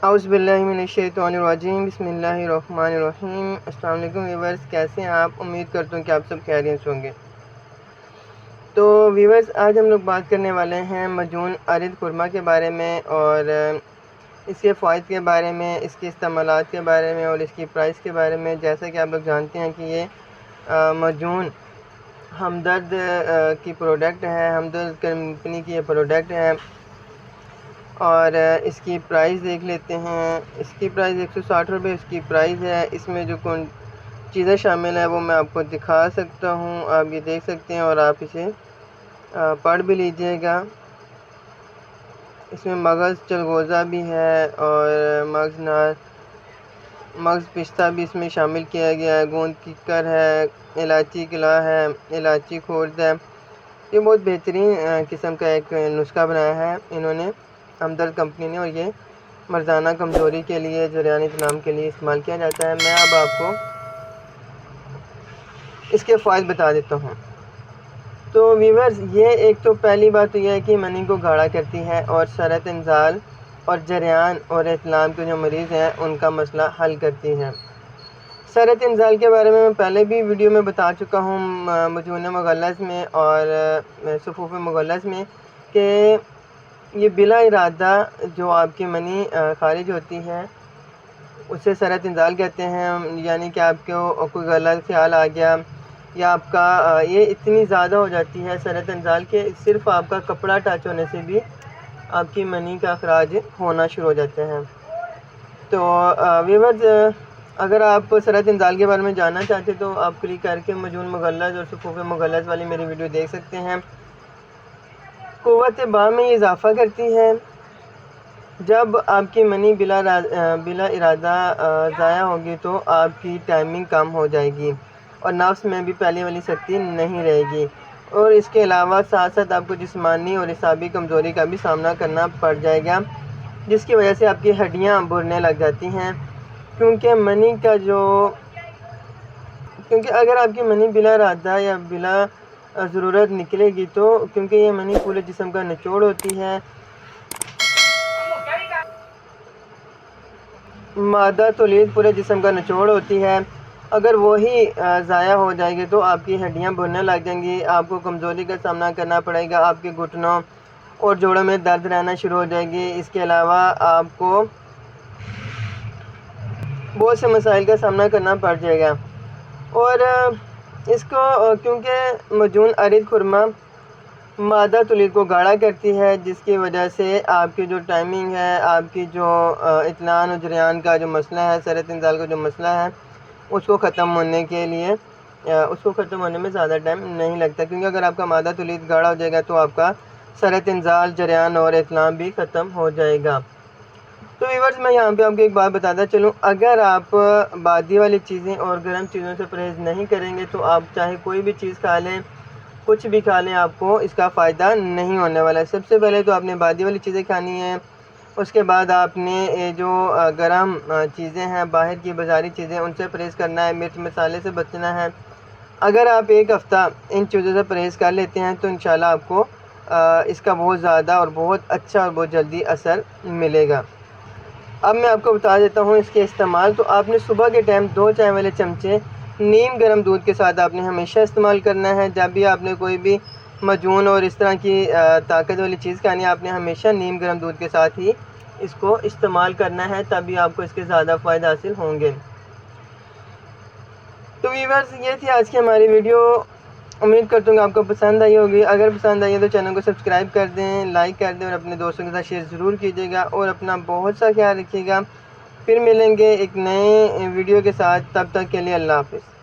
اعوذ باللہ من الشیطان الرجیم، بسم اللہ الرحمن الرحیم۔ السلام علیکم ویورز، کیسے ہیں آپ؟ امید کرتا ہوں کہ آپ سب خیریت سے ہوں گے۔ تو ویورز، آج ہم لوگ بات کرنے والے ہیں مجون ارد خرما کے بارے میں، اور اس کے فوائد کے بارے میں، اس کے استعمالات کے بارے میں، اور اس کی پرائس کے بارے میں۔ جیسا کہ آپ لوگ جانتے ہیں کہ یہ مجون ہمدرد کی پروڈکٹ ہے، ہمدرد کمپنی کی یہ پروڈکٹ ہے، اور اس کی پرائس دیکھ لیتے ہیں۔ اس کی پرائس 160 روپے اس کی پرائس ہے۔ اس میں جو چیزیں شامل ہیں وہ میں آپ کو دکھا سکتا ہوں، آپ یہ دیکھ سکتے ہیں اور آپ اسے پڑھ بھی لیجئے گا۔ اس میں مغز چلغوزہ بھی ہے، اور مغز پستہ بھی اس میں شامل کیا گیا ہے، گوند ککر ہے، الائچی کلا ہے، الائچی خورد ہے۔ یہ بہت بہترین قسم کا ایک نسخہ بنایا ہے انہوں نے، ہمدرد کمپنی نے، اور یہ مرزانہ کمزوری کے لیے، جریان اطعام کے لیے استعمال کیا جاتا ہے۔ میں اب آپ کو اس کے فوائد بتا دیتا ہوں۔ تو ویورز، یہ ایک تو پہلی بات تو یہ ہے کہ منی کو گاڑھا کرتی ہے، اور سرط انزال اور جریان اور اطعام کے جو مریض ہیں ان کا مسئلہ حل کرتی ہے۔ سرط انزال کے بارے میں پہلے بھی ویڈیو میں بتا چکا ہوں، مجون مغلظ میں اور صفوف مغلظ میں، کہ یہ بلا ارادہ جو آپ کی منی خارج ہوتی ہے اسے سرط انزال کہتے ہیں۔ یعنی کہ آپ کو کوئی غلط خیال آ گیا، یا آپ کا یہ اتنی زیادہ ہو جاتی ہے سرط انزال کے صرف آپ کا کپڑا ٹچ ہونے سے بھی آپ کی منی کا اخراج ہونا شروع ہو جاتے ہیں۔ تو ویورز، اگر آپ سرط انزال کے بارے میں جاننا چاہتے تو آپ کلک کر کے مجون مغلظ اور صفوف مغلظ والی میری ویڈیو دیکھ سکتے ہیں۔ قوت باہ میں یہ اضافہ کرتی ہے۔ جب آپ کی منی بلا ارادہ ضائع ہوگی تو آپ کی ٹائمنگ کم ہو جائے گی، اور نفس میں بھی پہلے والی سختی نہیں رہے گی، اور اس کے علاوہ ساتھ ساتھ آپ کو جسمانی اور اعصابی کمزوری کا بھی سامنا کرنا پڑ جائے گا، جس کی وجہ سے آپ کی ہڈیاں بھرنے لگ جاتی ہیں۔ کیونکہ اگر آپ کی منی بلا ارادہ یا بلا ضرورت نکلے گی تو کیونکہ یہ منی پورے جسم کا نچوڑ ہوتی ہے، مادہ تولید پورے جسم کا نچوڑ ہوتی ہے، اگر وہی ضائع ہو جائے گی تو آپ کی ہڈیاں بھرنے لگ جائیں گی، آپ کو کمزوری کا سامنا کرنا پڑے گا، آپ کے گھٹنوں اور جوڑوں میں درد رہنا شروع ہو جائے گی۔ اس کے علاوہ آپ کو بہت سے مسائل کا سامنا کرنا پڑ جائے گا، اور اس کو کیونکہ مجون ارد خرما مادہ تولید کو گاڑھا کرتی ہے، جس کی وجہ سے آپ کی جو ٹائمنگ ہے، آپ کی جو اطمینان و جریان کا جو مسئلہ ہے، سرط انزال کا جو مسئلہ ہے، اس کو ختم ہونے میں زیادہ ٹائم نہیں لگتا، کیونکہ اگر آپ کا مادہ تولید گاڑھا ہو جائے گا تو آپ کا سرط انزال، جریان اور اطعام بھی ختم ہو جائے گا۔ تو ویورز، میں یہاں پہ آپ کو ایک بات بتاتا چلوں، اگر آپ بادی والی چیزیں اور گرم چیزوں سے پرہیز نہیں کریں گے تو آپ چاہے کوئی بھی چیز کھا لیں، کچھ بھی کھا لیں، آپ کو اس کا فائدہ نہیں ہونے والا ہے۔ سب سے پہلے تو آپ نے بادی والی چیزیں کھانی ہیں، اس کے بعد آپ نے جو گرم چیزیں ہیں، باہر کی بازاری چیزیں، ان سے پرہیز کرنا ہے، مرچ مسالے سے بچنا ہے۔ اگر آپ ایک ہفتہ ان چیزوں سے پرہیز کر لیتے ہیں تو انشاءاللہ آپ کو اس کا بہت زیادہ اور بہت اچھا اور بہت جلدی اثر ملے گا۔ اب میں آپ کو بتا دیتا ہوں اس کے استعمال۔ تو آپ نے صبح کے ٹائم 2 چائے والے چمچے نیم گرم دودھ کے ساتھ آپ نے ہمیشہ استعمال کرنا ہے۔ جب بھی آپ نے کوئی بھی مجون اور اس طرح کی طاقت والی چیز کھانی ہے، آپ نے ہمیشہ نیم گرم دودھ کے ساتھ ہی اس کو استعمال کرنا ہے، تبھی آپ کو اس کے زیادہ فائدہ حاصل ہوں گے۔ تو ویورز، یہ تھی آج کی ہماری ویڈیو، امید کرتا ہوں کہ آپ کو پسند آئی ہوگی۔ اگر پسند آئی ہے تو چینل کو سبسکرائب کر دیں، لائک کر دیں، اور اپنے دوستوں کے ساتھ شیئر ضرور کیجیے گا، اور اپنا بہت سا خیال رکھیے گا۔ پھر ملیں گے ایک نئے ویڈیو کے ساتھ، تب تک کے لیے اللہ حافظ۔